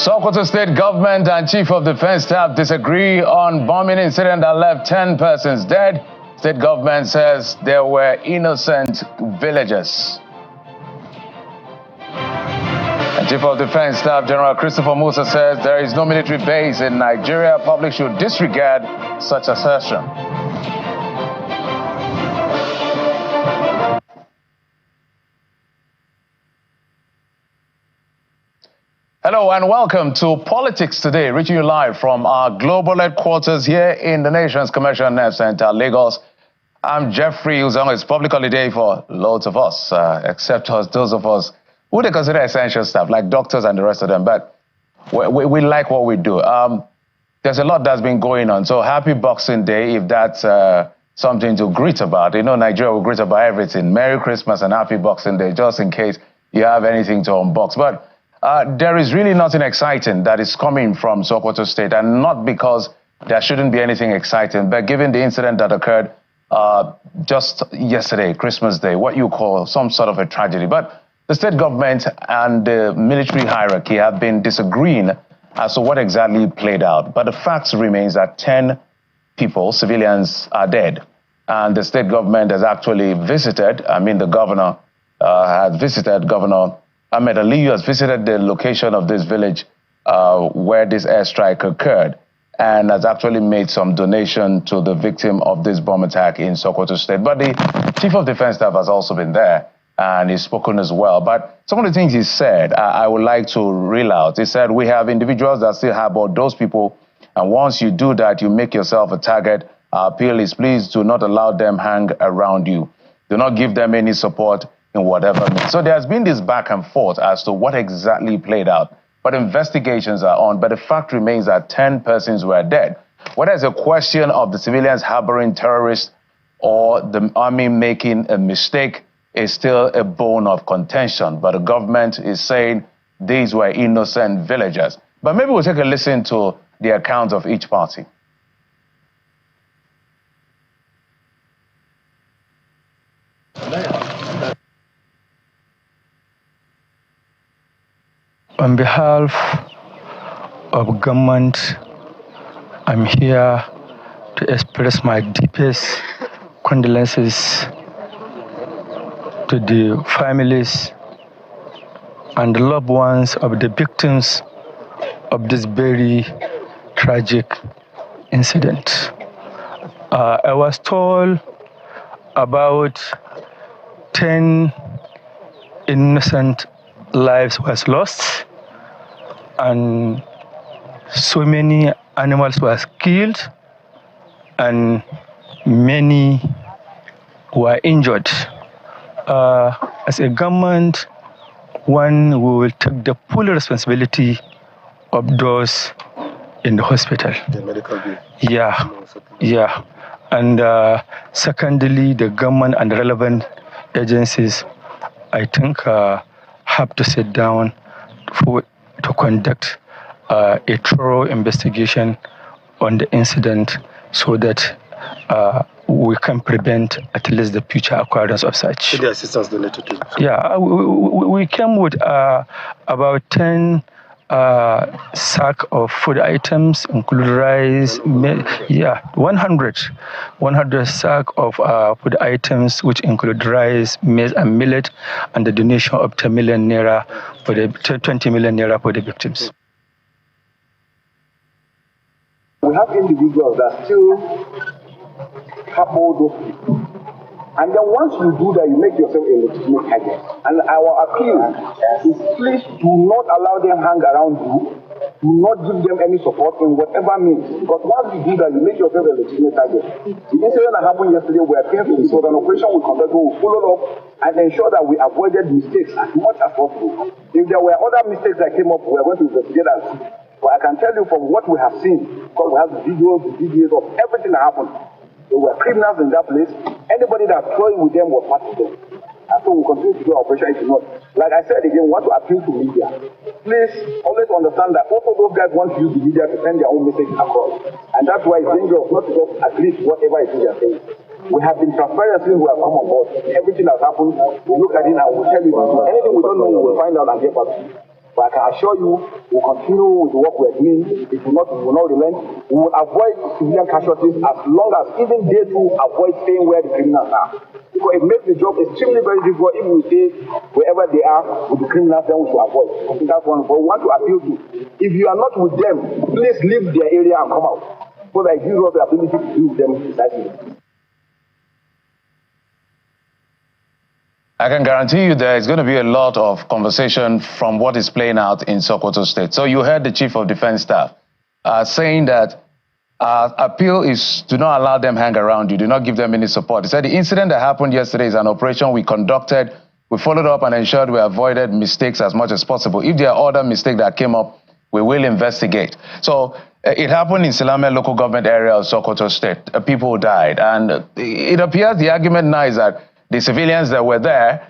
Sokoto State Government and Chief of Defense Staff disagree on bombing incident that left 10 persons dead. State government says there were innocent villagers. And Chief of Defense Staff General Christopher Musa says there is no military base in Nigeria. Public should disregard such assertion. Hello and welcome to Politics Today, reaching you live from our global headquarters here in the nation's commercial nerve center, Lagos. I'm Jeffrey Uzong. It's public holiday for loads of us, except those of us who they consider essential staff, like doctors and the rest of them. But we like what we do. There's a lot that's been going on. So happy Boxing Day, if that's something to greet about. You know, Nigeria will greet about everything. Merry Christmas and happy Boxing Day, just in case you have anything to unbox. But there is really nothing exciting that is coming from Sokoto State, and not because there shouldn't be anything exciting, but given the incident that occurred just yesterday, Christmas Day, what you call some sort of a tragedy. But the state government and the military hierarchy have been disagreeing as to what exactly played out. But the fact remains that 10 people, civilians, are dead. And the state government has actually visited, the governor had visited, Governor Ahmed Aliyu has visited the location of this village where this airstrike occurred, and has actually made some donation to the victim of this bomb attack in Sokoto State. But the Chief of Defense Staff has also been there, and he's spoken as well. But some of the things he said, I would like to reel out. He said, we have individuals that still harbor those people, and once you do that, you make yourself a target. Our appeal is please do not allow them hang around you. Do not give them any support in whatever means. So there has been this back and forth as to what exactly played out. But investigations are on. But the fact remains that 10 persons were dead. Whether it's a question of the civilians harboring terrorists or the army making a mistake is still a bone of contention. But the government is saying these were innocent villagers. But maybe we'll take a listen to the account of each party. On behalf of government, I'm here to express my deepest condolences to the families and the loved ones of the victims of this very tragic incident. I was told about 10 innocent lives was lost, and so many animals was killed, and many were injured. As a government, we will take the full responsibility of those in the hospital. The medical bill. Yeah. And secondly, the government and the relevant agencies, I think, have to sit down to conduct a thorough investigation on the incident so that we can prevent at least the future occurrence of such. The assistance donated to? Yeah, we came with about 10 sack of food items, include rice, 100 sack of food items, which include rice, maize, and millet, and the donation of 20 million naira for the victims. We have individuals that still harbor those people. And then once you do that, you make yourself a legitimate target. And our appeal is please do not allow them hang around you. Do not give them any support in whatever means. Because once you do that, you make yourself a legitimate target. The incident that happened yesterday, we are painful. So an operation we conducted, we followed up and ensure that we avoided mistakes as much as possible. If there were other mistakes that came up, we are going to investigate and see. But I can tell you from what we have seen, because we have the videos of everything that happened. There were criminals in that place. Anybody that toyed with them was part of them. And so we continue to do our operation if not. Like I said again, we want to appeal to media. Please always understand that also those guys want to use the media to send their own message across. And that's why it's dangerous not to just agree to whatever it is they're saying. We have been transparent since we have come on board. Everything that's happened, we look at it and we'll tell you. Anything we don't know, we'll find out and get back to you. But I can assure you, we'll continue with the work we're doing. We will not relent. We will avoid civilian casualties as long as even they too avoid staying where the criminals are. Because it makes the job extremely very difficult if we stay wherever they are with the criminals, then we should avoid. I think that's one. But we want to appeal to, if you are not with them, please leave their area and come out. So that it gives us the ability to use them precisely. I can guarantee you there is going to be a lot of conversation from what is playing out in Sokoto State. So you heard the Chief of Defense Staff saying that appeal is to not allow them hang around you, do not give them any support. He said the incident that happened yesterday is an operation we conducted, we followed up and ensured we avoided mistakes as much as possible. If there are other mistakes that came up, we will investigate. So it happened in Silame local government area of Sokoto State. People died. And it appears the argument now is that the civilians that were there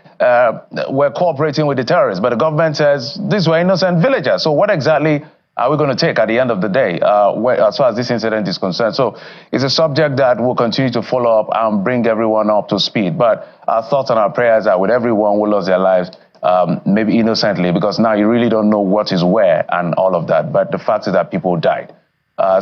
were cooperating with the terrorists. But the government says these were innocent villagers. So what exactly are we going to take at the end of the day as far as this incident is concerned? So it's a subject that we'll continue to follow up and bring everyone up to speed. But our thoughts and our prayers are with everyone who lost their lives, maybe innocently, because now you really don't know what is where and all of that. But the fact is that people died.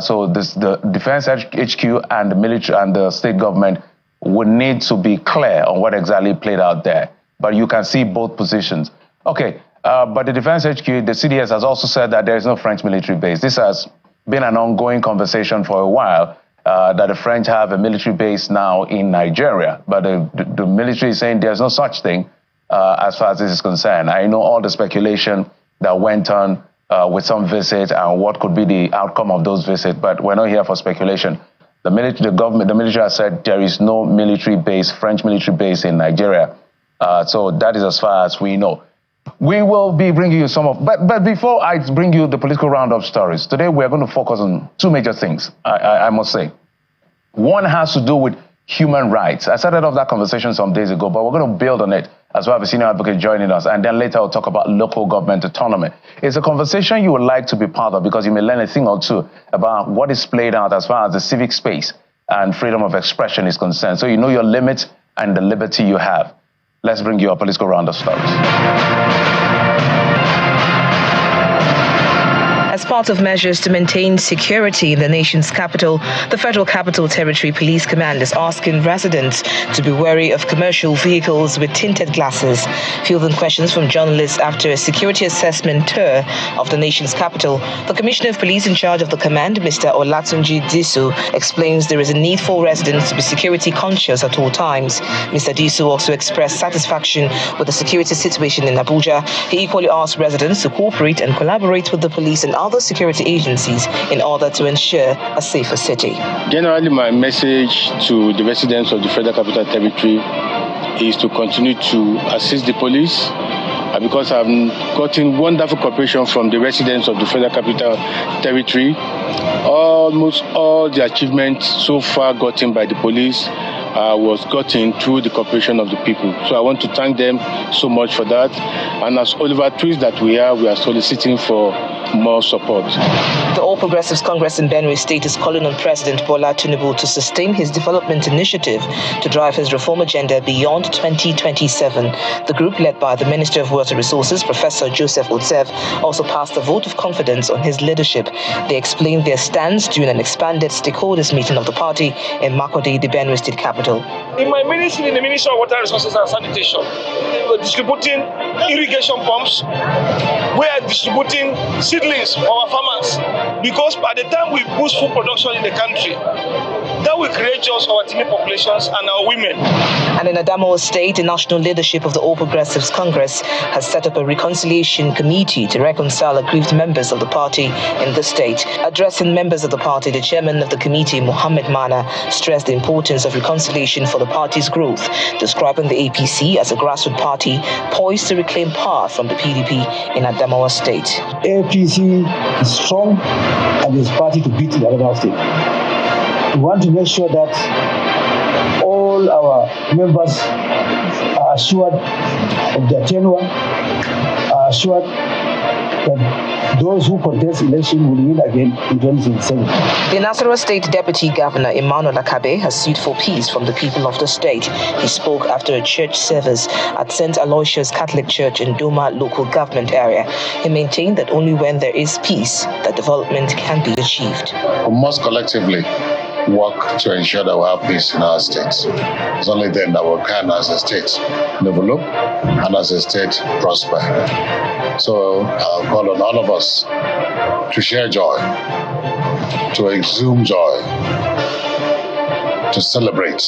So the Defense HQ and the military and the state government would need to be clear on what exactly played out there. But you can see both positions. Okay, but the Defense HQ, the CDS, has also said that there is no French military base. This has been an ongoing conversation for a while, that the French have a military base now in Nigeria. But the military is saying there's no such thing as far as this is concerned. I know all the speculation that went on with some visits and what could be the outcome of those visits, but we're not here for speculation. The military has said there is no military base, French military base in Nigeria. So that is as far as we know. We will be bringing you some of, but before I bring you the political roundup stories, today we're going to focus on two major things, I must say. One has to do with human rights. I started off that conversation some days ago, but we're going to build on it as well as a senior advocate joining us. And then later I'll talk about local government autonomy. It's a conversation you would like to be part of because you may learn a thing or two about what is played out as far as the civic space and freedom of expression is concerned. So you know your limits and the liberty you have. Let's bring you a political roundup stories. As part of measures to maintain security in the nation's capital, the Federal Capital Territory Police Command is asking residents to be wary of commercial vehicles with tinted glasses. Fielding questions from journalists after a security assessment tour of the nation's capital, the Commissioner of Police in charge of the command, Mr. Olatunji Disu, explains there is a need for residents to be security conscious at all times. Mr. Disu also expressed satisfaction with the security situation in Abuja. He equally asked residents to cooperate and collaborate with the police and other security agencies in order to ensure a safer city. Generally, my message to the residents of the Federal Capital Territory is to continue to assist the police because I've gotten wonderful cooperation from the residents of the Federal Capital Territory. Almost all the achievements so far gotten by the police was gotten through the cooperation of the people. So I want to thank them so much for that. And as Oliver tweets that we are soliciting for more support. The All Progressives Congress in Benue State is calling on President Bola Tinubu to sustain his development initiative to drive his reform agenda beyond 2027. The group, led by the Minister of Water Resources, Professor Joseph Otsev, also passed a vote of confidence on his leadership. They explained their stance during an expanded stakeholders meeting of the party in Makurdi, the Benue State capital. In my ministry, in the Ministry of Water Resources and Sanitation, we're distributing irrigation pumps. We are distributing seedlings for our farmers because by the time we boost food production in the country, that will create jobs for our teeming populations and our women. And in Adamawa State, the national leadership of the All Progressives Congress has set up a reconciliation committee to reconcile aggrieved members of the party in the state. Addressing members of the party, the chairman of the committee, Mohammed Mana, stressed the importance of reconciliation for the party's growth, describing the APC as a grassroots party poised to reclaim power from the PDP in Adamawa State. APC is strong and is party to beat in Adamawa State. We want to make sure that all our members are assured of their tenure, are assured that those who contest election will win again in 2027. The Nasarawa State Deputy Governor Emmanuel Akabe has sued for peace from the people of the state. He spoke after a church service at St. Aloysius Catholic Church in Doma local government area. He maintained that only when there is peace that development can be achieved. We must collectively work to ensure that we have peace in our states. It's only then that we can, as a state, develop and as a state prosper. So I'll call on all of us to share joy, to exude joy, to celebrate.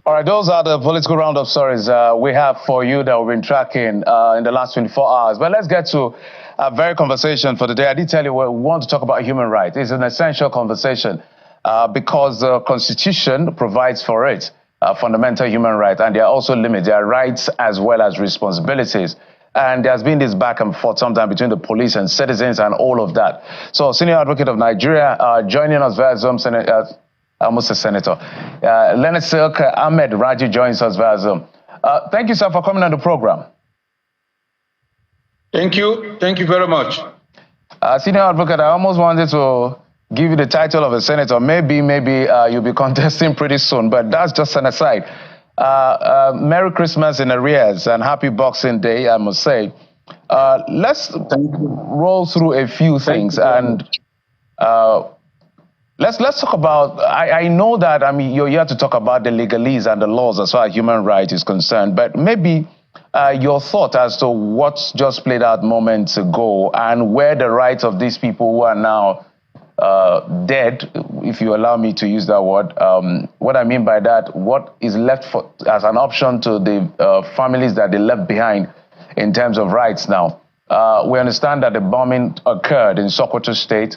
All right, those are the political roundup stories we have for you that we've been tracking in the last 24 hours. But let's get to a very conversation for today. I did tell you we want to talk about human rights. It's an essential conversation because the Constitution provides for it fundamental human rights, and there are also limits. There are rights as well as responsibilities. And there's been this back and forth sometimes between the police and citizens and all of that. So, Senior Advocate of Nigeria joining us via Zoom, almost a senator. Leonard Silk Ahmed Raji joins us via Zoom. Thank you, sir, for coming on the program. Thank you. Thank you very much. Senior Advocate, I almost wanted to give you the title of a senator. Maybe you'll be contesting pretty soon, but that's just an aside. Merry Christmas in arrears and happy Boxing Day, I must say. Let's roll through a few things and let's talk about, I know that, you're here to talk about the legalese and the laws as far as human rights is concerned, but maybe your thought as to what's just played out moments ago and where the rights of these people who are now dead, if you allow me to use that word. What I mean by that, what is left as an option to the families that they left behind in terms of rights now. We understand that the bombing occurred in Sokoto State.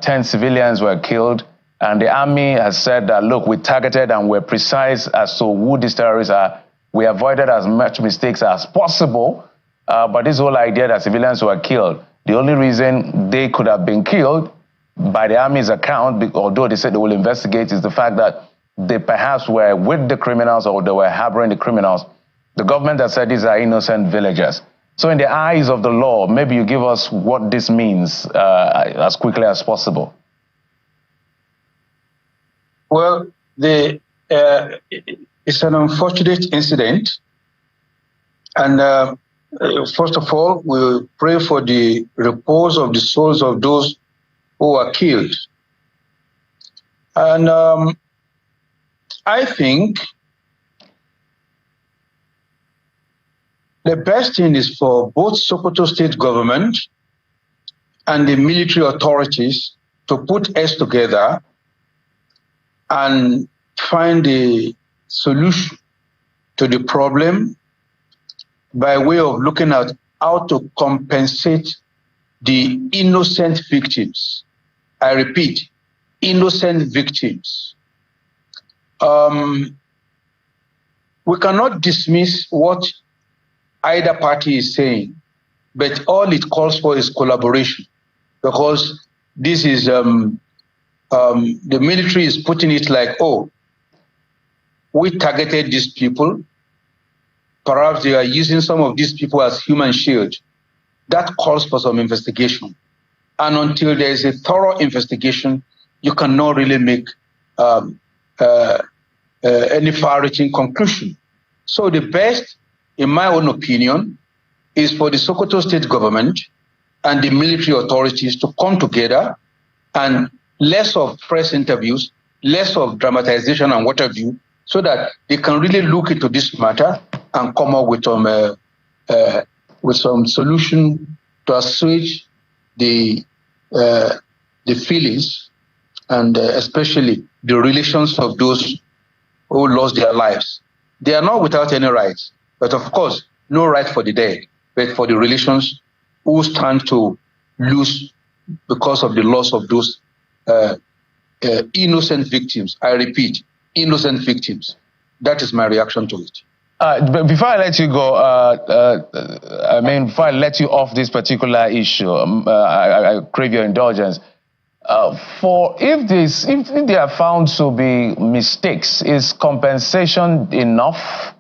10 civilians were killed, and the army has said that, look, we targeted and we're precise as to who these terrorists are. We avoided as much mistakes as possible, but this whole idea that civilians were killed, the only reason they could have been killed by the army's account, although they said they will investigate, is the fact that they perhaps were with the criminals or they were harboring the criminals. The government has said these are innocent villagers. So in the eyes of the law, maybe you give us what this means as quickly as possible. Well, it's an unfortunate incident. And first of all, we pray for the repose of the souls of those who were killed. And I think the best thing is for both Sokoto State government and the military authorities to put heads together and find a solution to the problem by way of looking at how to compensate the innocent victims. I repeat, innocent victims. We cannot dismiss what either party is saying, but all it calls for is collaboration, because this is the military is putting it like, oh, we targeted these people. Perhaps they are using some of these people as human shield. That calls for some investigation. And until there is a thorough investigation, you cannot really make any far-reaching conclusion. So the best, in my own opinion, is for the Sokoto State government and the military authorities to come together and less of press interviews, less of dramatization and what have you, so that they can really look into this matter and come up with some solution to assuage the feelings and especially the relations of those who lost their lives. They are not without any rights, but of course, no right for the dead, but for the relations who stand to lose because of the loss of those innocent victims. I repeat, innocent victims. That is my reaction to it. But before I let you go, before I let you off this particular issue, I crave your indulgence. If they are found to be mistakes, is compensation enough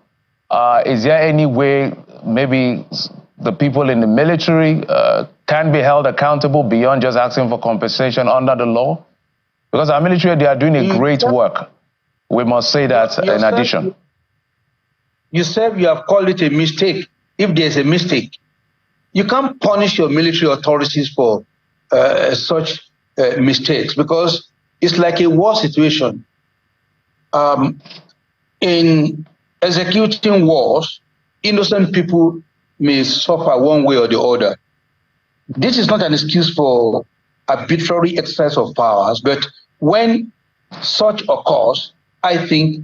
Is there any way maybe the people in the military can be held accountable beyond just asking for compensation under the law? Because our military, they are doing a great work. We must say that in addition. You said you have called it a mistake. If there's a mistake, you can't punish your military authorities for such mistakes, because it's like a war situation. In executing wars, innocent people may suffer one way or the other. This is not an excuse for arbitrary exercise of powers, but when such occurs, I think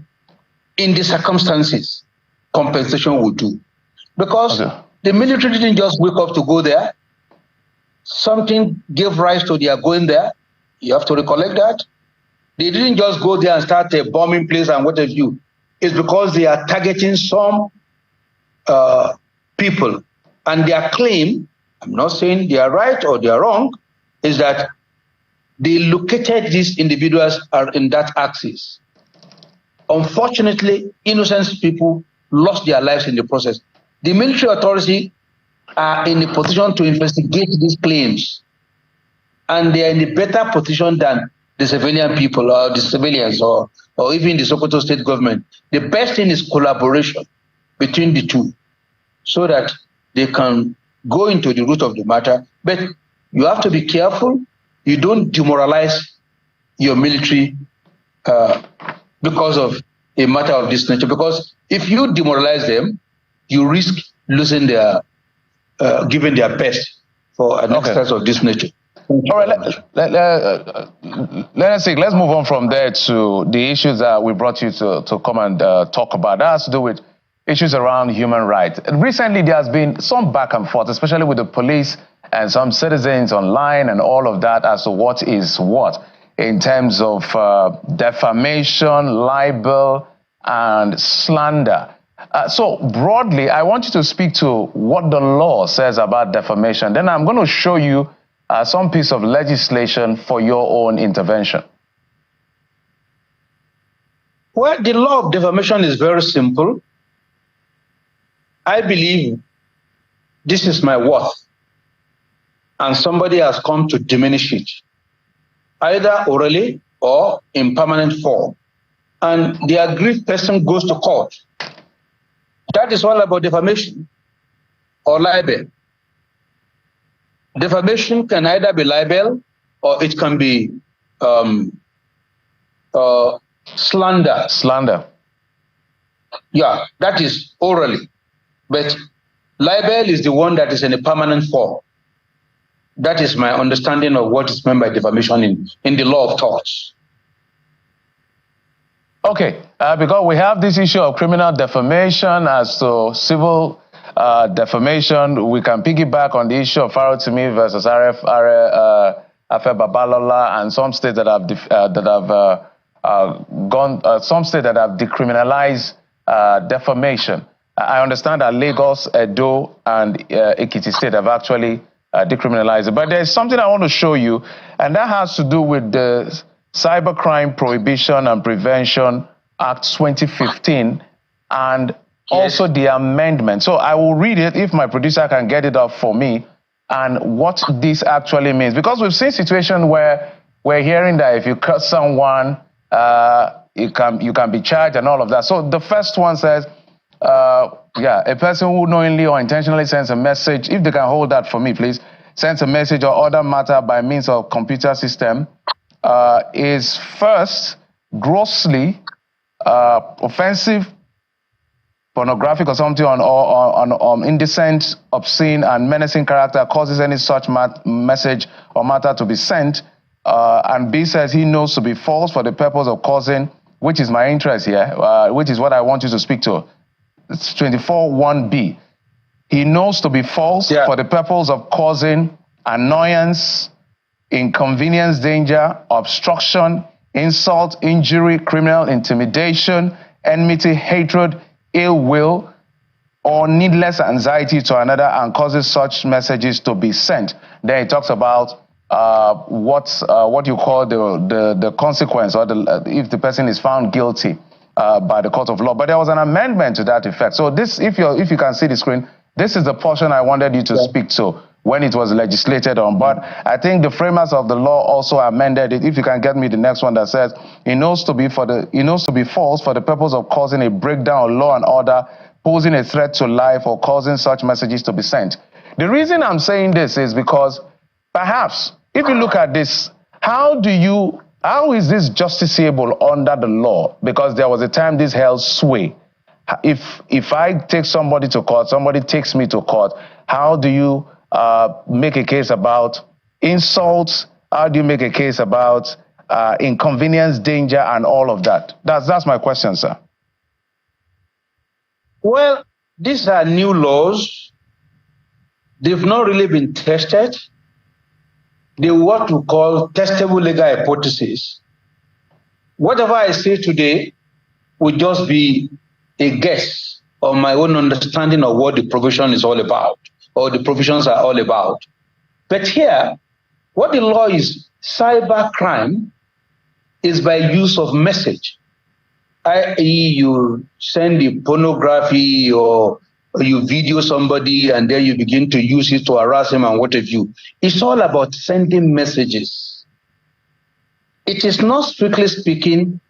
in the circumstances, compensation would do. Because the military didn't just wake up to go there. Something gave rise to their going there. You have to recollect that. They didn't just go there and start a bombing place and what have you. It's because they are targeting some people. And their claim, I'm not saying they are right or they are wrong, is that they located these individuals are in that axis. Unfortunately, innocent people lost their lives in the process. The military authority are in a position to investigate these claims, and they are in a better position than the civilian people or the civilians or even the Sokoto state government. The best thing is collaboration between the two so that they can go into the root of the matter. But you have to be careful. You don't demoralize your military because of a matter of this nature. Because if you demoralize them, you risk losing their, giving their best for an exercise of this nature. All right, let's move on from there to the issues that we brought you to come and talk about. That has to do with issues around human rights. Recently, there has been some back and forth, especially with the police and some citizens online and all of that as to what is what in terms of defamation, libel, and slander. So broadly, I want you to speak to what the law says about defamation. Then I'm going to show you some piece of legislation for your own intervention. Well, the law of defamation is very simple. I believe this is my worth, and somebody has come to diminish it, either orally or in permanent form, and the aggrieved person goes to court. That is all about defamation or libel. Defamation can either be libel or it can be slander. Slander. Yeah, that is orally. But libel is the one that is in a permanent form. That is my understanding of what is meant by defamation in the law of torts. Okay, because we have this issue of criminal defamation as to civil defamation, we can piggyback on the issue of Farotimi versus Afe Babalola and some states that have some states that have decriminalized defamation. I understand that Lagos, Edo, and Ekiti State have actually decriminalized it. But there's something I want to show you, and that has to do with the Cybercrime Prohibition and Prevention Act 2015 and also the amendment. So I will read it if my producer can get it up for me and what this actually means. Because we've seen situations where we're hearing that if you curse someone, you can be charged and all of that. So the first one says, a person who knowingly or intentionally sends a message, if they can hold that for me, please, sends a message or other matter by means of computer system, is first grossly offensive, pornographic or something on indecent, obscene, and menacing character, causes any such message or matter to be sent, and B says he knows to be false for the purpose of causing, which is my interest here, which is what I want you to speak to. It's 24(1)B. He knows to be false for the purpose of causing annoyance, inconvenience, danger, obstruction, insult, injury, criminal intimidation, enmity, hatred, ill will, or needless anxiety to another, and causes such messages to be sent. Then it talks about what you call the consequence, or if the person is found guilty by the court of law. But there was an amendment to that effect. So this, if you can see the screen, this is the portion I wanted you to speak to when it was legislated on. But I think the framers of the law also amended it. If you can get me the next one that says, it knows to be false for the purpose of causing a breakdown of law and order, posing a threat to life, or causing such messages to be sent. The reason I'm saying this is because perhaps if you look at this, how is this justiciable under the law? Because there was a time this held sway. If I take somebody to court, somebody takes me to court, how do you make a case about insults? How do you make a case about inconvenience, danger, and all of that? That's my question, sir. Well, these are new laws. They've not really been tested. They're what we call testable legal hypotheses. Whatever I say today will just be a guess on my own understanding of what the provision is all about, or the provisions are all about. But here, what the law is, cybercrime, is by use of message. I.e., you send the pornography or you video somebody and then you begin to use it to harass him and what have you. It's all about sending messages. It is not, strictly speaking,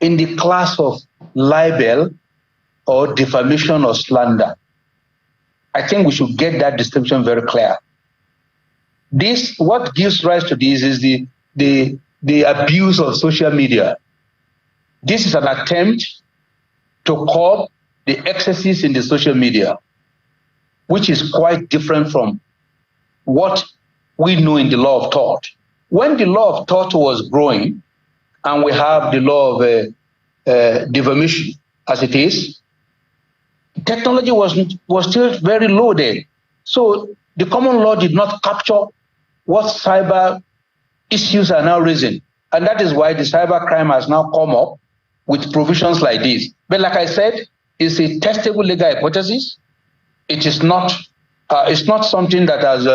in the class of libel or defamation or slander. I think we should get that distinction very clear. What gives rise to this is the abuse of social media. This is an attempt to curb the excesses in the social media, which is quite different from what we know in the law of tort. When the law of tort was growing, and we have the law of defamation as it is, technology was still very low there. So the common law did not capture what cyber issues are now raising. And that is why the cybercrime has now come up with provisions like this. But like I said, it's a testable legal hypothesis. It is not. It's not something that has.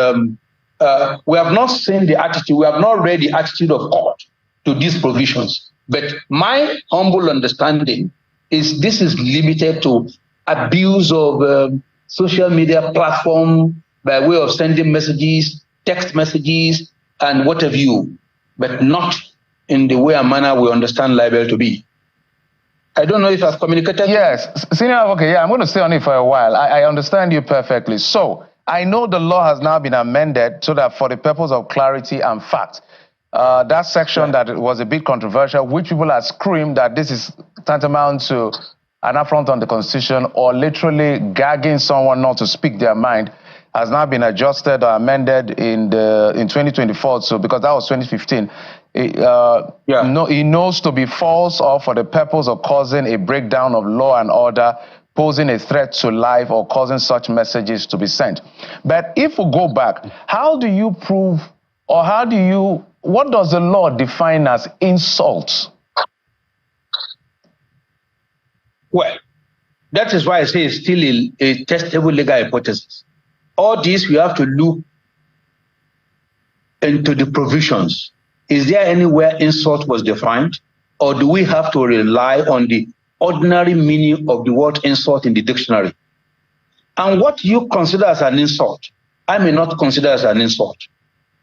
We have not seen the attitude. We have not read the attitude of court to these provisions. But my humble understanding is this is limited to abuse of social media platform by way of sending messages, text messages, and what have you, but not in the way and manner we understand libel to be. I don't know if I've communicated. Yes, Senior Advocate, yeah, I'm going to stay on it for a while. I understand you perfectly. So I know the law has now been amended so that for the purpose of clarity and fact, that section that was a bit controversial, which people have screamed that this is tantamount to an affront on the Constitution or literally gagging someone not to speak their mind, has now been adjusted or amended in 2024. So because that was 2015. It knows to be false or for the purpose of causing a breakdown of law and order, posing a threat to life, or causing such messages to be sent. But if we go back, how do you prove, or what does the law define as insult? Well, that is why I say it's still a testable legal hypothesis. All this, we have to look into the provisions. Is there anywhere insult was defined, or do we have to rely on the ordinary meaning of the word insult in the dictionary? And what you consider as an insult, I may not consider as an insult.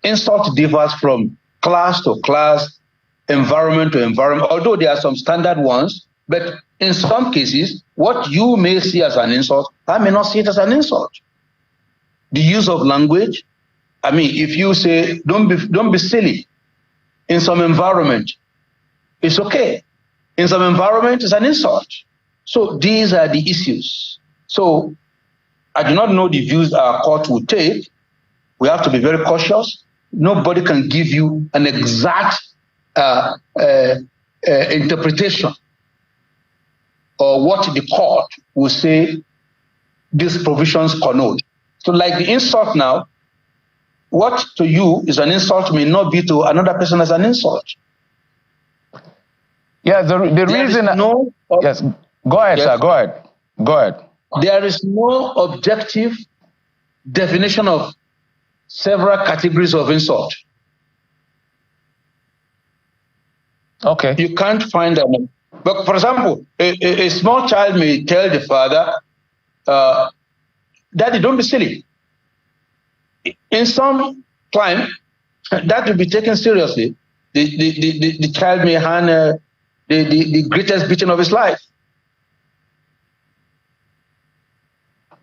Insult differs from class to class, environment to environment, although there are some standard ones, but in some cases, what you may see as an insult, I may not see it as an insult. The use of language, I mean, if you say, don't be silly, in some environment, it's okay. In some environment, it's an insult. So these are the issues. So I do not know the views our court will take. We have to be very cautious. Nobody can give you an exact interpretation or what the court will say these provisions connote. So like the insult now, what to you is an insult may not be to another person as an insult. Yeah, the reason... Yes, go ahead, yes. Sir, go ahead. There is no objective definition of several categories of insult. Okay. You can't find But for example, a small child may tell the father, Daddy, don't be silly. In some time, that will be taken seriously. The child may hand the greatest beating of his life.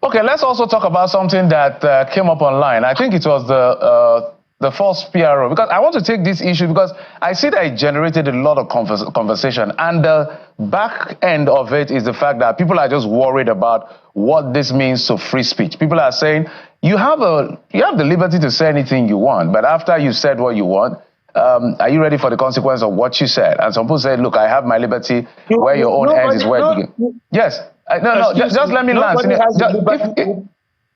Okay, let's also talk about something that came up online. I think it was the false PRO, because I want to take this issue because I see that it generated a lot of conversation, and the back end of it is the fact that people are just worried about what this means to free speech. People are saying you have the liberty to say anything you want, but after you said what you want, are you ready for the consequence of what you said? And some people say, look, I have my liberty, where your own ends is where it begins. Yes. No, just let me land.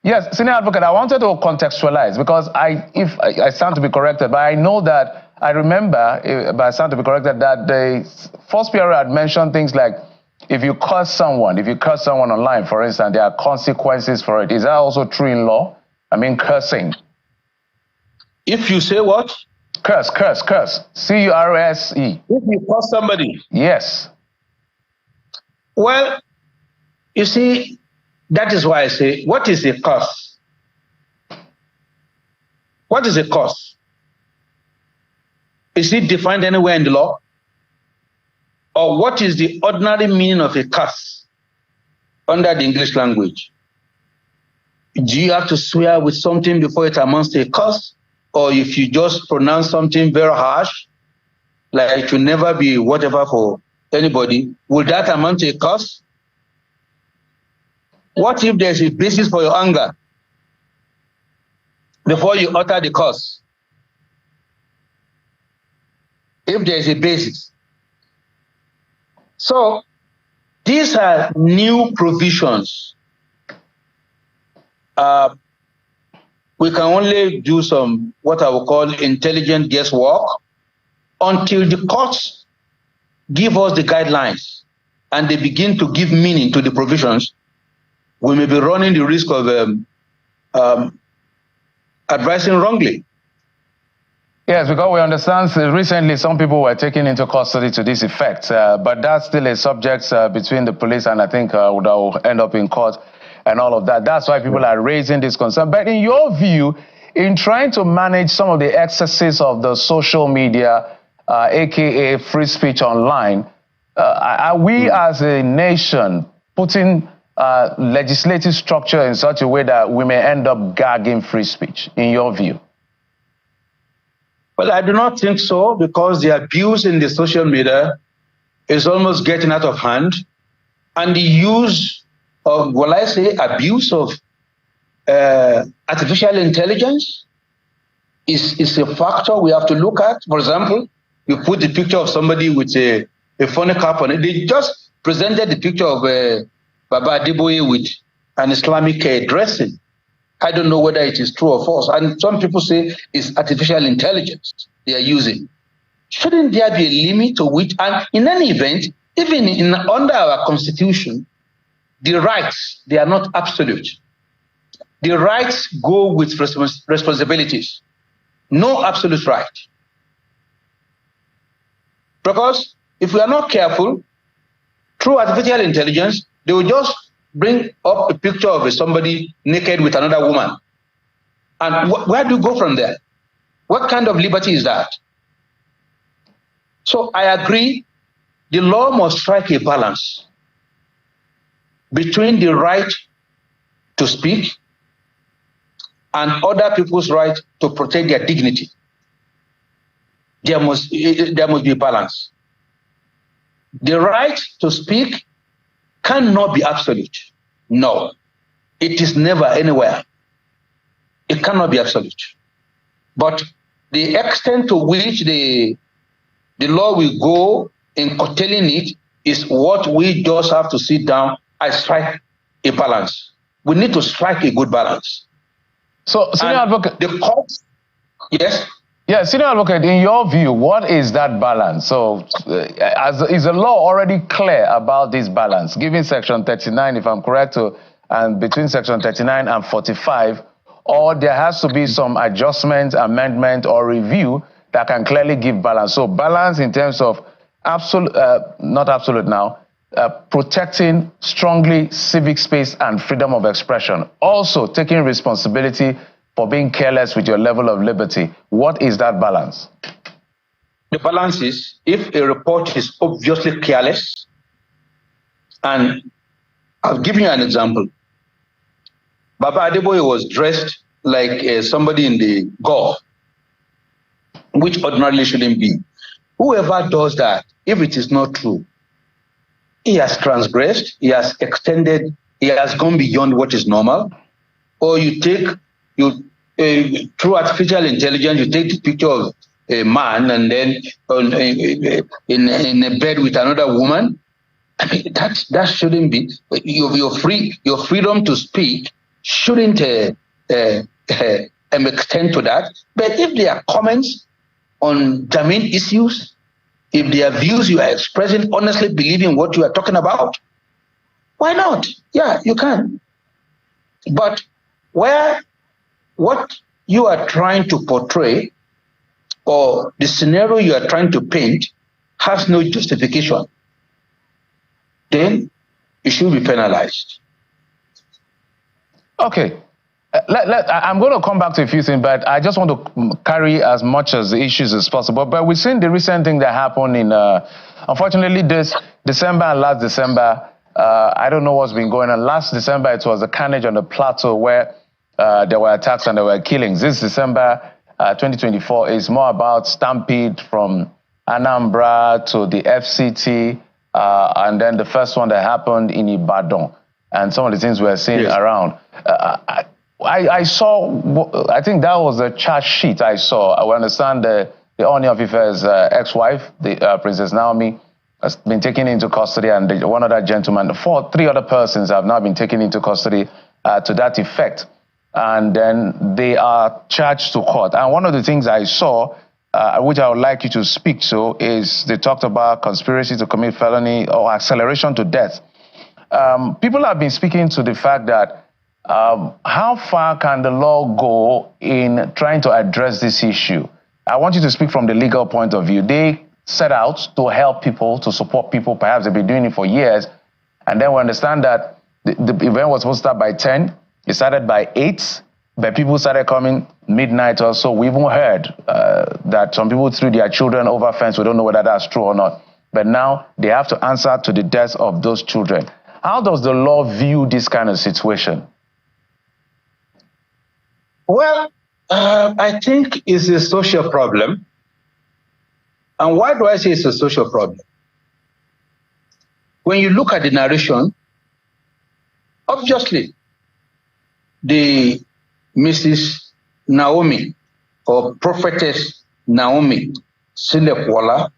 Yes, senior advocate, I wanted to contextualize because if I stand to be corrected, but I know that I remember, but I stand to be corrected, that the first PRO had mentioned things like if you curse someone online, for instance, there are consequences for it. Is that also true in law? I mean, cursing. If you say what? Curse. CURSE. If you curse somebody? Yes. Well, you see, that is why I say, what is a curse? What is a curse? Is it defined anywhere in the law? Or what is the ordinary meaning of a curse under the English language? Do you have to swear with something before it amounts to a curse? Or if you just pronounce something very harsh, like it will never be whatever for anybody, will that amount to a curse? What if there's a basis for your anger before you utter the curse? If there's a basis. So these are new provisions. We can only do some, what I will call intelligent guesswork, until the courts give us the guidelines and they begin to give meaning to the provisions. We may be running the risk of advising wrongly. Yes, because we understand recently some people were taken into custody to this effect, but that's still a subject between the police and I think that will end up in court and all of that. That's why people are raising this concern. But in your view, in trying to manage some of the excesses of the social media, aka free speech online, are we as a nation putting legislative structure in such a way that we may end up gagging free speech, in your view? Well, I do not think so, because the abuse in the social media is almost getting out of hand. And the use of, well, I say abuse of artificial intelligence is a factor we have to look at. For example, you put the picture of somebody with a funny cap on it. They just presented the picture of Baba Adeboye with an Islamic dressing. I don't know whether it is true or false. And some people say it's artificial intelligence they are using. Shouldn't there be a limit to which, and in any event, even under our constitution, the rights, they are not absolute. The rights go with responsibilities. No absolute right. Because if we are not careful, through artificial intelligence, they will just bring up a picture of somebody naked with another woman. And where do you go from there? What kind of liberty is that? So I agree, the law must strike a balance between the right to speak and other people's right to protect their dignity. There must be a balance. The right to speak cannot be absolute. No, it is never anywhere. It cannot be absolute. But the extent to which the law will go in curtailing it is what we just have to sit down and strike a balance. We need to strike a good balance. So, senior advocate, the courts, yes? Yeah, senior advocate, in your view, what is that balance? So, is the law already clear about this balance? Given Section 39, if I'm correct, and between Section 39 and 45, or there has to be some adjustment, amendment, or review that can clearly give balance? So, balance in terms of protecting strongly civic space and freedom of expression, also taking responsibility for being careless with your level of liberty. What is that balance? The balance is, if a report is obviously careless, and I'll give you an example. Baba Adeboye was dressed like somebody in the Gulf, which ordinarily shouldn't be. Whoever does that, if it is not true, he has transgressed, he has extended, he has gone beyond what is normal. Or through artificial intelligence, you take the picture of a man and then in a bed with another woman. I mean, that shouldn't be. Your freedom to speak shouldn't extend to that. But if there are comments on germane issues, if there are views you are expressing, honestly believing what you are talking about, why not? Yeah, you can. But what you are trying to portray or the scenario you are trying to paint has no justification, then it should be penalized. Okay. I'm going to come back to a few things, but I just want to carry as much as the issues as possible. But we've seen the recent thing that happened in, unfortunately, this December and last December. I don't know what's been going on. Last December, it was a carnage on the plateau where there were attacks and there were killings. This December 2024 is more about Stampede from Anambra to the FCT, and then the first one that happened in Ibadan, and some of the things we're seeing around. I saw, I think that was the charge sheet I saw. I understand the Oni of Ife's ex-wife, the Princess Naomi, has been taken into custody, and one other gentleman, three other persons have now been taken into custody to that effect. And then they are charged to court. And one of the things I saw, which I would like you to speak to, is they talked about conspiracy to commit felony or acceleration to death. People have been speaking to the fact that how far can the law go in trying to address this issue? I want you to speak from the legal point of view. They set out to help people, to support people. Perhaps they've been doing it for years. And then we understand that the event was supposed to start by 10. It started by 8. But people started coming midnight or so. We even heard that some people threw their children over fence. We don't know whether that's true or not. But now they have to answer to the deaths of those children. How does the law view this kind of situation? Well, I think it's a social problem. And why do I say it's a social problem? When you look at the narration, obviously, the Mrs. Naomi or prophetess Naomi Silekwala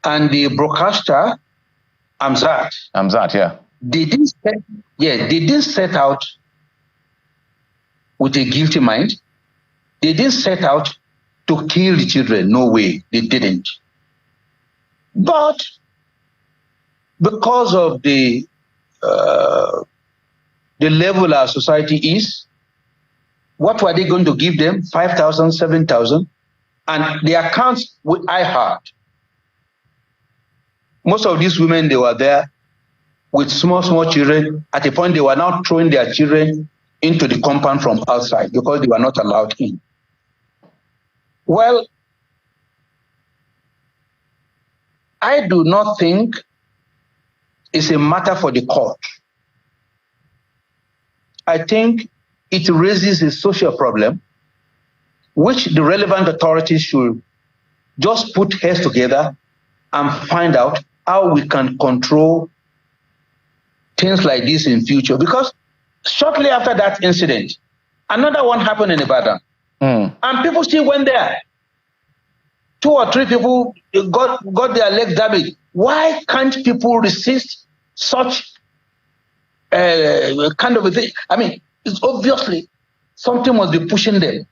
and the broadcaster Amzat. Amzat, yeah. They didn't set out with a guilty mind. They didn't set out to kill the children. No way, they didn't. But because of the level our society is, what were they going to give them? 5,000, 7,000? And the accounts I heard, most of these women, they were there with small children. At a point, they were now throwing their children into the compound from outside because they were not allowed in. Well, I do not think it's a matter for the court. I think it raises a social problem, which the relevant authorities should just put heads together and find out how we can control things like this in future. Because shortly after that incident, another one happened in Ibadan. And people still went there. 2 or 3 people got their legs damaged. Why can't people resist such kind of a thing? I mean, it's obviously something must be pushing them.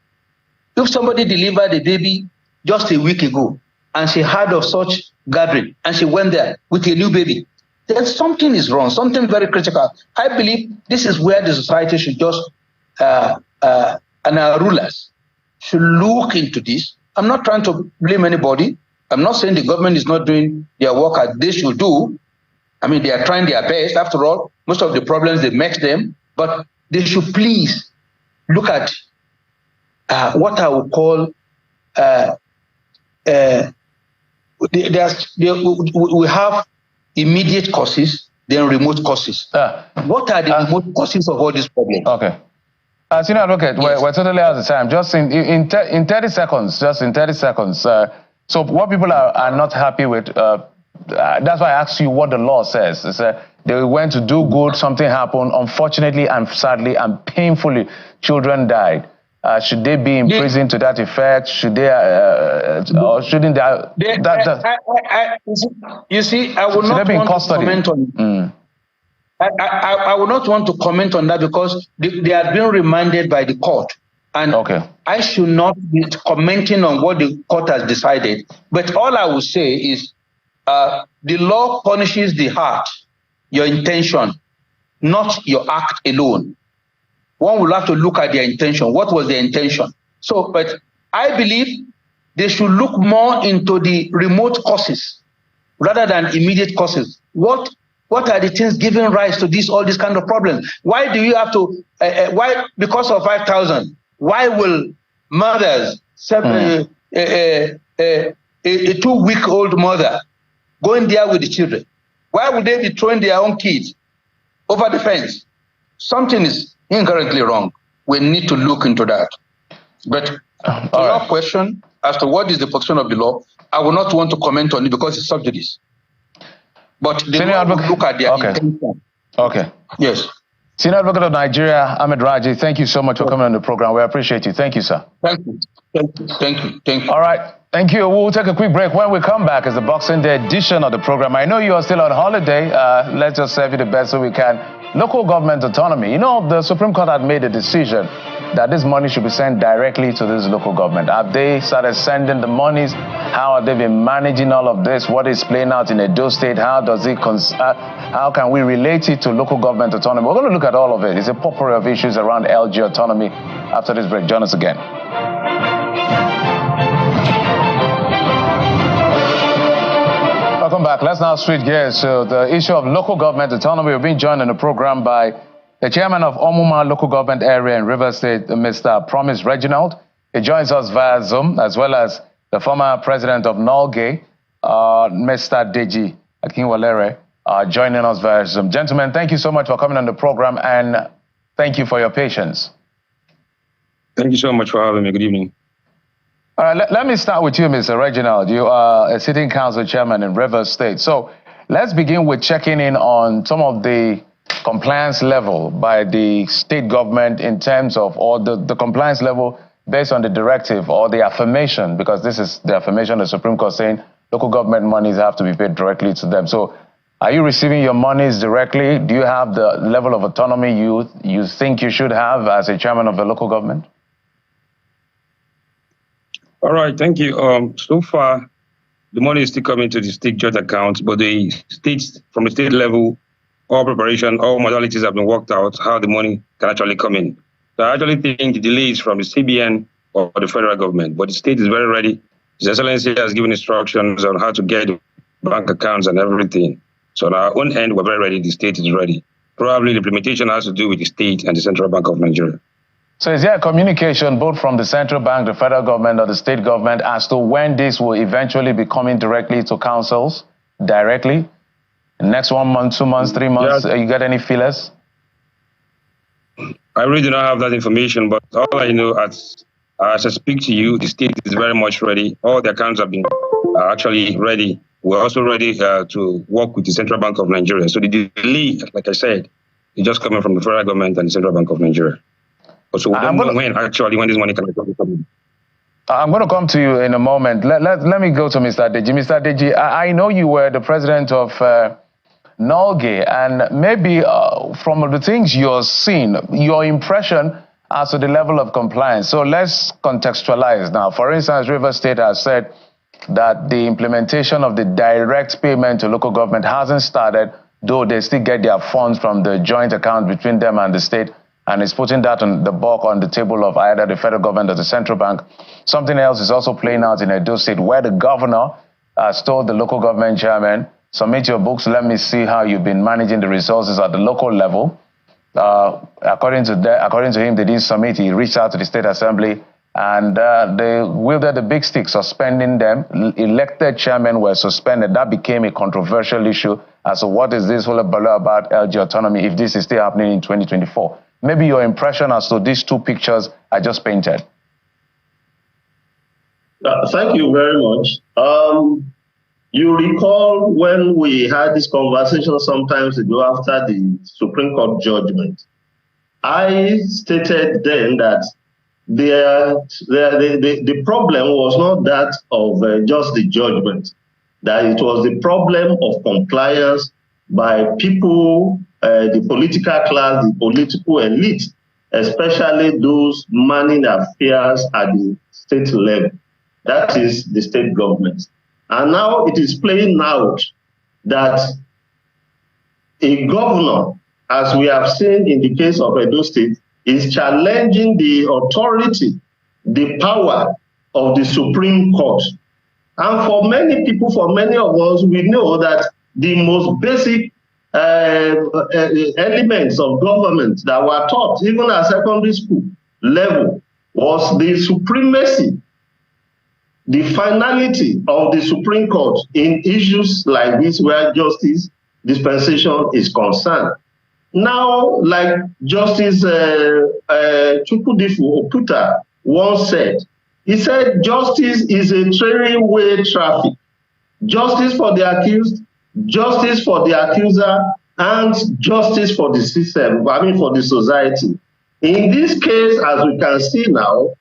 If somebody delivered a baby just a week ago and she heard of such gathering and she went there with a new baby, then something is wrong, something very critical. I believe this is where the society should just, and our rulers should look into this. I'm not trying to blame anybody. I'm not saying the government is not doing their work as they should do. I mean, they are trying their best. After all, most of the problems, they make them. But they should please look at what I would call we have immediate causes, then remote causes. What are the remote causes of all these problems? Okay. Senior Advocate, yes. we're totally out of time. Just in 30 seconds, so what people are not happy with, that's why I asked you what the law says. It's, they went to do good, something happened. Unfortunately and sadly and painfully, children died. Should they be in prison to that effect? Should they, or shouldn't they? You see, I will not want to comment on. I will not want to comment on that because they are being remanded by the court, and I should not be commenting on what the court has decided. But all I will say is, the law punishes the heart, your intention, not your act alone. One will have to look at their intention. What was their intention? So, but I believe they should look more into the remote causes rather than immediate causes. What are the things giving rise to all these kind of problems? Why do you have to, why, because of 5,000, why will mothers, a 2-week-old mother, go in there with the children? Why would they be throwing their own kids over the fence? Something is inherently wrong. We need to look into that. But to your question as to what is the position of the law, I will not want to comment on it because it's subjudice. But they will look at their intention. Okay. Yes. Senior Advocate of Nigeria, Ahmed Raji, thank you so much for coming on the program. We appreciate you. Thank you, sir. Thank you. Thank you. All right. Thank you. We'll take a quick break. When we come back, it's the Boxing Day edition of the program. I know you are still on holiday. Let's just serve you the best so we can. Local government autonomy. You know, the Supreme Court had made a decision that this money should be sent directly to this local government. Have they started sending the monies? How have they been managing all of this? What is playing out in Edo State? How does it how can we relate it to local government autonomy? We're going to look at all of it. It's a potpourri of issues around LG autonomy. After this break, join us again. Welcome back. Let's now switch gears to the issue of local government autonomy. We're being joined in the program by the chairman of Omuma Local Government Area in Rivers State, Mr. Promise Reginald. He joins us via Zoom, as well as the former president of Nolge, Mr. Deji Akinwalere, joining us via Zoom. Gentlemen, thank you so much for coming on the program, and thank you for your patience. Thank you so much for having me. Good evening. All right, let me start with you, Mr. Reginald. You are a sitting council chairman in Rivers State. So let's begin with checking in on some of the compliance level by the state government in terms of, or the compliance level based on the directive or the affirmation, because this is the affirmation of the Supreme Court saying local government monies have to be paid directly to them. So are you receiving your monies directly? Do you have the level of autonomy you think you should have as a chairman of the local government? All right, thank you. So far, the money is still coming to the state joint accounts, but the states, from the state level, all preparation, all modalities have been worked out, how the money can actually come in. So I actually think the delay is from the CBN or the federal government, but the state is very ready. His Excellency has given instructions on how to get bank accounts and everything. So on our own end, we're very ready. The state is ready. Probably the implementation has to do with the state and the Central Bank of Nigeria. So is there a communication both from the central bank, the federal government, or the state government as to when this will eventually be coming directly to councils, directly? Next 1 month, 2 months, 3 months, you got any feelers? I really do not have that information, but all I know, as I speak to you, the state is very much ready. All the accounts have been actually ready. We're also ready to work with the Central Bank of Nigeria. So the delay, like I said, is just coming from the federal government and the Central Bank of Nigeria. So we don't know when this money can come in. I'm going to come to you in a moment. Let me go to Mr. Deji. Mr. Deji, I know you were the president of Nolge, and maybe from the things you're seeing, your impression as to the level of compliance. So let's contextualize now. For instance, Rivers State has said that the implementation of the direct payment to local government hasn't started, though they still get their funds from the joint account between them and the state, and is putting that on the bulk on the table of either the federal government or the central bank. Something else is also playing out in Edo State, where the governor has told the local government chairman, submit your books, let me see how you've been managing the resources at the local level. According to him, they didn't submit. He reached out to the State Assembly, and they wielded the big stick, suspending them. Elected chairmen were suspended. That became a controversial issue as to what is this whole about LG autonomy if this is still happening in 2024. Maybe your impression as to these two pictures I just painted. Thank you very much. You recall when we had this conversation sometimes ago after the Supreme Court judgment, I stated then that the problem was not that of just the judgment, that it was the problem of compliance by people, the political class, the political elite, especially those manning affairs at the state level. That is the state government. And now it is playing out that a governor, as we have seen in the case of Edo State, is challenging the authority, the power of the Supreme Court. And for many people, for many of us, we know that the most basic elements of government that were taught, even at secondary school level, was the supremacy, the finality of the Supreme Court in issues like this where justice dispensation is concerned. Now, like Justice Chukwudifu Oputa once said, he said justice is a three-way traffic. Justice for the accused, justice for the accuser, and justice for the system, I mean for the society. In this case, as we can see now,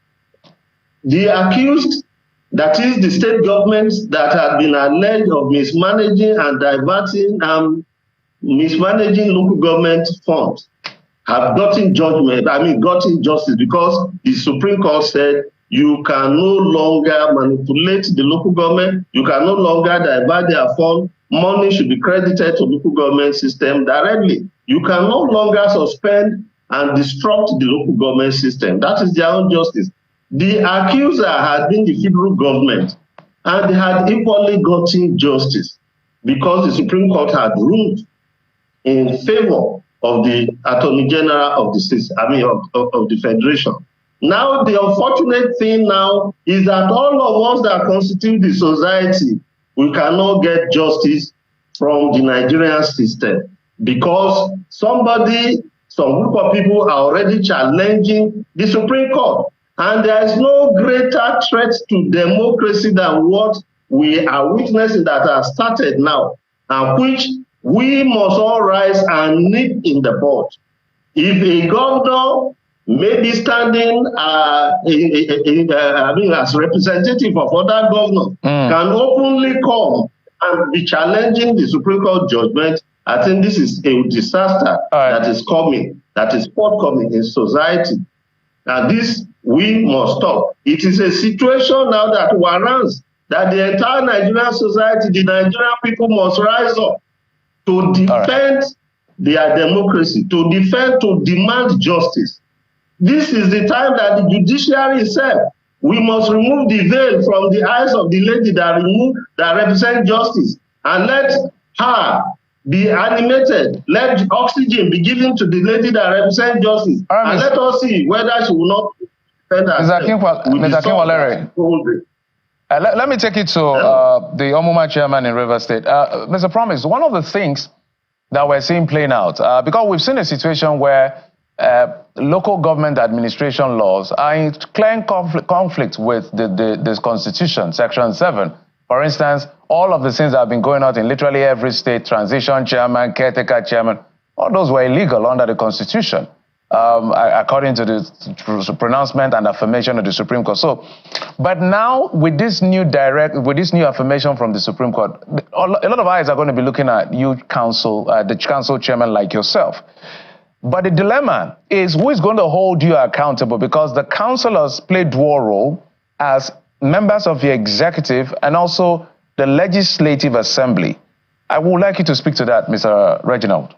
the accused, that is the state governments that have been alleged of mismanaging and diverting mismanaging local government funds, have gotten gotten justice, because the Supreme Court said you can no longer manipulate the local government, you can no longer divert their funds, money should be credited to local government system directly. You can no longer suspend and disrupt the local government system. That is their own justice. The accuser had been the federal government, and they had equally gotten justice because the Supreme Court had ruled in favor of the Attorney General of the system, of the Federation. Now, the unfortunate thing now is that all of us that constitute the society, we cannot get justice from the Nigerian system because some group of people are already challenging the Supreme Court. And there is no greater threat to democracy than what we are witnessing that has started now, and which we must all rise and nip in the bud. If a governor may be standing as representative of other governors, can openly come and be challenging the Supreme Court judgment, I think this is a disaster that is coming, that is forthcoming in society. And this we must stop. It is a situation now that warrants that the entire Nigerian society, the Nigerian people must rise up to defend their democracy, to demand justice. This is the time that the judiciary itself, we must remove the veil from the eyes of the lady that represents justice, and let her be animated. Let oxygen be given to the lady that represents justice, and let us see whether she will not defend herself. Let me take it to the Omuma chairman in River State. Mr. Promise, one of the things that we're seeing playing out, because we've seen a situation where local government administration laws are in clear conflict with this constitution, Section 7. For instance, all of the things that have been going on in literally every state, transition chairman, caretaker chairman, all those were illegal under the constitution, according to the pronouncement and affirmation of the Supreme Court. So, but now with this new affirmation from the Supreme Court, a lot of eyes are going to be looking at you, the council chairman like yourself. But the dilemma is who is going to hold you accountable, because the councillors play dual role as members of the executive and also the legislative assembly. I would like you to speak to that, Mr. Reginald.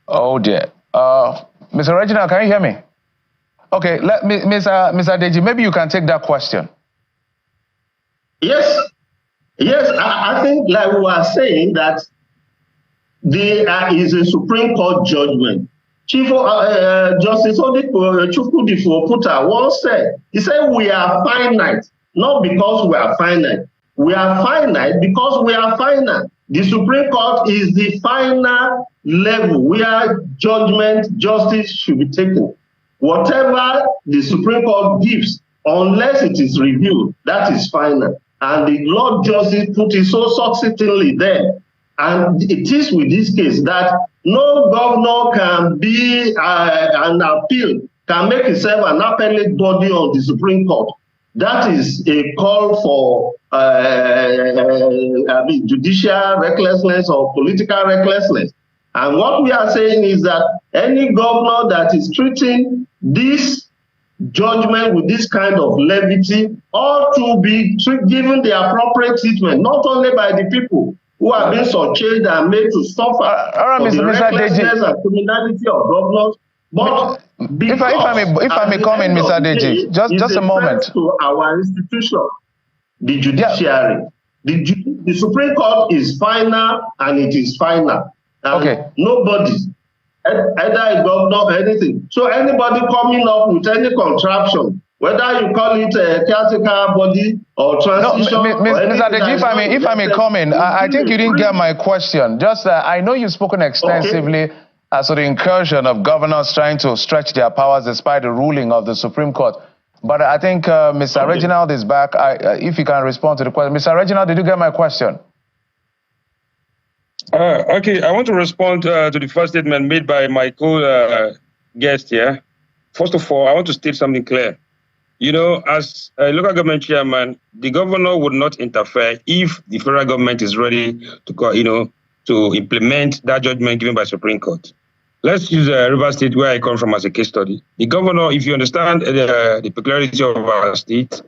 Oh dear. Mr. Reginald, can you hear me? Okay, Mr. Deji, maybe you can take that question. Yes. Yes, I think like we were saying that there is a Supreme Court judgment. Chief Justice Chukudifo Puta once said, he said, we are finite, not because we are finite. We are finite because we are finite. The Supreme Court is the final level where justice should be taken. Whatever the Supreme Court gives, unless it is reviewed, that is final. And the Lord Justice put it so succinctly there. And it is with this case that no governor can be an appeal, can make itself an appellate body on the Supreme Court. That is a call for judicial recklessness or political recklessness. And what we are saying is that any governor that is treating this judgment with this kind of levity ought to be given the appropriate treatment, not only by the people who have been surcharged and made to suffer for the recklessness and criminality of governors, but if I may come in, Mr. Deji, just a moment. To our institution, the judiciary, the Supreme Court is final and it is final. And nobody, either a governor or anything. So anybody coming up with any contraption, whether you call it a caretaker body or transition. No, Mr. Deji, if I may come in, I think you didn't get my question. Just I know you've spoken extensively as to the incursion of governors trying to stretch their powers despite the ruling of the Supreme Court. But I think Mr. Reginald is back. If you can respond to the question. Mr. Reginald, did you get my question? Okay, I want to respond to the first statement made by my co-guest here. First of all, I want to state something clear. You know, as a local government chairman, the governor would not interfere if the federal government is ready to, to implement that judgment given by Supreme Court. Let's use River State, where I come from, as a case study. The governor, if you understand the peculiarity of our state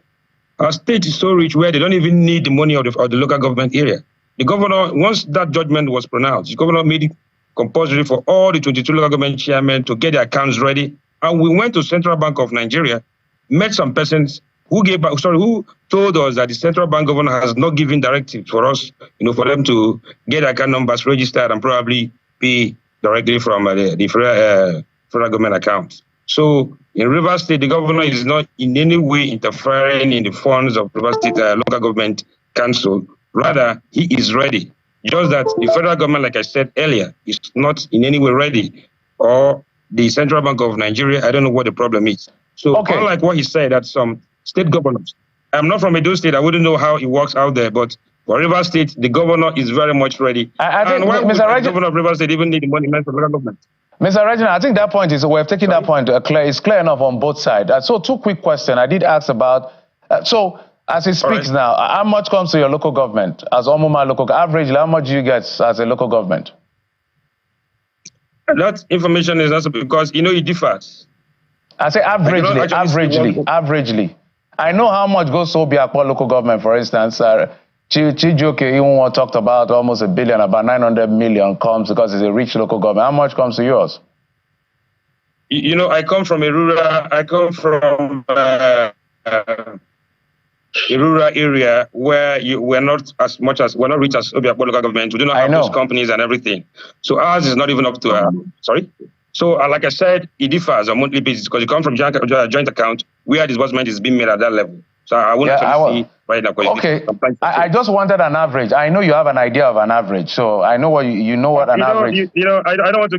is so rich where they don't even need the money of the local government area. The governor, once that judgment was pronounced, the governor made it compulsory for all the 22 local government chairmen to get their accounts ready. And we went to Central Bank of Nigeria, met some persons who told us that the Central Bank governor has not given directive for us, for them to get account numbers registered and probably pay directly from the federal government account. So in Rivers State, the governor is not in any way interfering in the funds of Rivers State local government council. Rather, he is ready. Just that the federal government, like I said earlier, is not in any way ready. Or the Central Bank of Nigeria, I don't know what the problem is. So unlike what he said, that some state governors, I'm not from Edo State, I wouldn't know how it works out there, but for Rivers State, the governor is very much ready. I think why would the governor of Rivers State even need the money meant for local government? Mr. Reginald, I think that point is, we've taken that point clear. It's clear enough on both sides. So two quick questions. I did ask about, as he speaks now, how much comes to your local government as Omuma local? Averagely, how much do you get as a local government? That information is also because, it differs. I say averagely. I know how much goes to Obiakpo local government, for instance. Chijoke even talked about almost $1 billion, about 900 million comes because it's a rich local government. How much comes to yours? I come from a rural area where we're not rich as Obiakpo local government. We do not have those companies and everything. So ours is not even up to So like I said, it differs on monthly basis because you come from joint account where disbursement is being made at that level. So I won't actually see right now. Okay, I just wanted an average. I know you have an idea of an average, so I know what you know what an average. I don't want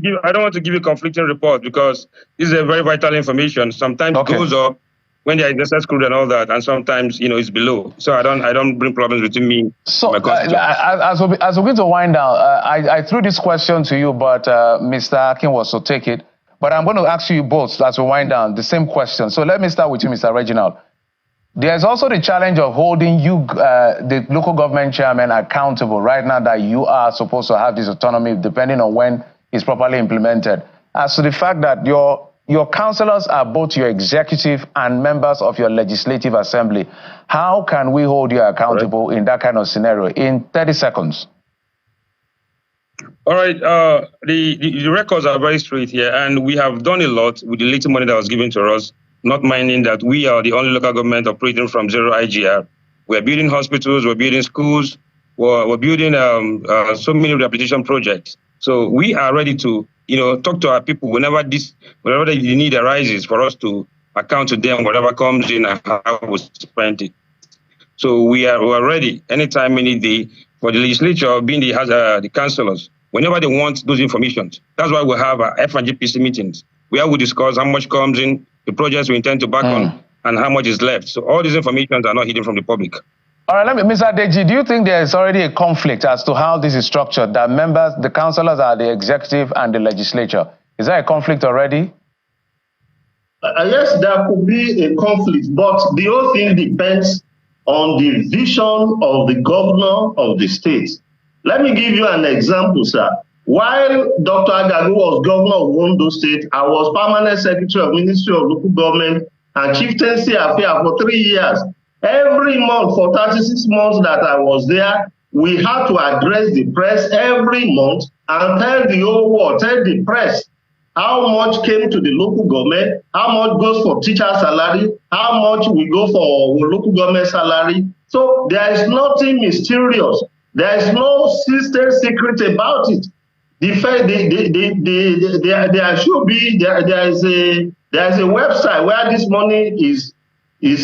to give you conflicting reports because this is a very vital information. Sometimes it goes up when there is excess crude and all that, and sometimes it's below. So I don't bring problems between me. So as we're going to wind down, I threw this question to you, but Mr. Akin was to take it. But I'm going to ask you both as we wind down the same question. So let me start with you, Mr. Reginald. There's also the challenge of holding you, the local government chairman, accountable right now that you are supposed to have this autonomy depending on when it's properly implemented. As to the fact that your councillors are both your executive and members of your legislative assembly, how can we hold you accountable in that kind of scenario? In 30 seconds. All right. The records are very straight here, and we have done a lot with the little money that was given to us. Not minding that we are the only local government operating from zero IGR. We're building hospitals, we're building schools, we're building so many rehabilitation projects. So we are ready to, talk to our people whenever the need arises for us to account to them whatever comes in and how we spend it. So we are ready anytime, any day, for the legislature being the councillors, whenever they want those information. That's why we have our F&GPC meetings, where we discuss how much comes in, the projects we intend to back on, and how much is left. So all these information are not hidden from the public. All right, Mr. Deji, do you think there is already a conflict as to how this is structured, that members, the councillors are the executive and the legislature? Is there a conflict already? Yes, there could be a conflict, but the whole thing depends on the vision of the governor of the state. Let me give you an example, sir. While Dr. Agagu was governor of Ondo State, I was permanent secretary of Ministry of Local Government and Chieftaincy Affairs for 3 years. Every month for 36 months that I was there, we had to address the press every month and tell the whole world, tell the press how much came to the local government, how much goes for teacher salary, how much we go for local government salary. So there is nothing mysterious. There is no system secret about it. There should be there is a website where this money is made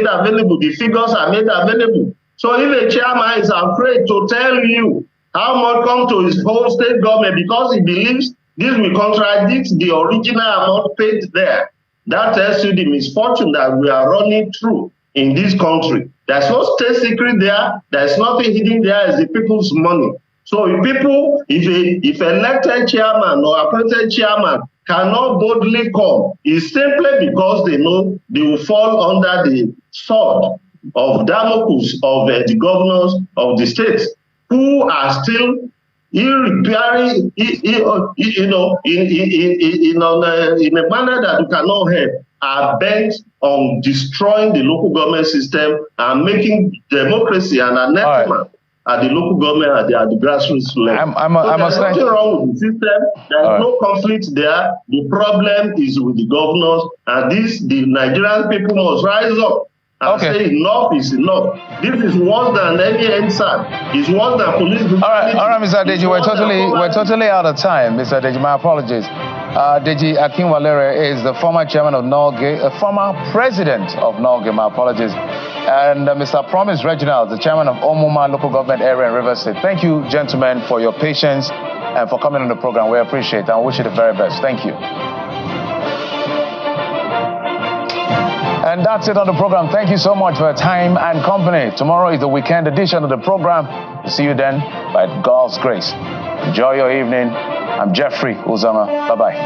available. The figures are made available. So if a chairman is afraid to tell you how much come to his whole state government because he believes this will contradict the original amount paid there, that tells you the misfortune that we are running through in this country. There's no state secret there. There's nothing hidden there. It's the people's money. So if elected chairman or appointed chairman cannot boldly come, it's simply because they know they will fall under the sword of Damocles of the governors of the states, who are still irreparably, in a manner that you cannot help, are bent on destroying the local government system and making democracy an anathema at the local government, at the grassroots level. There's nothing wrong with the system. There's no conflict there. The problem is with the governors, and the Nigerian people must rise up and say enough is enough. This is worse than any NSAT. It's worse than police brutality. All right, Mr. Deji, we're totally out of time. Mr. Deji, my apologies. Deji Akinwalere is the former chairman of Norgay, a former president of Norgay, my apologies. And Mr. Promise Reginald, the chairman of Omuma Local Government Area in Rivers State. Thank you, gentlemen, for your patience and for coming on the program. We appreciate it and wish you the very best. Thank you. And that's it on the program. Thank you so much for your time and company. Tomorrow is the weekend edition of the program. We'll see you then by God's grace. Enjoy your evening. I'm Jeffrey Uzama. Bye-bye.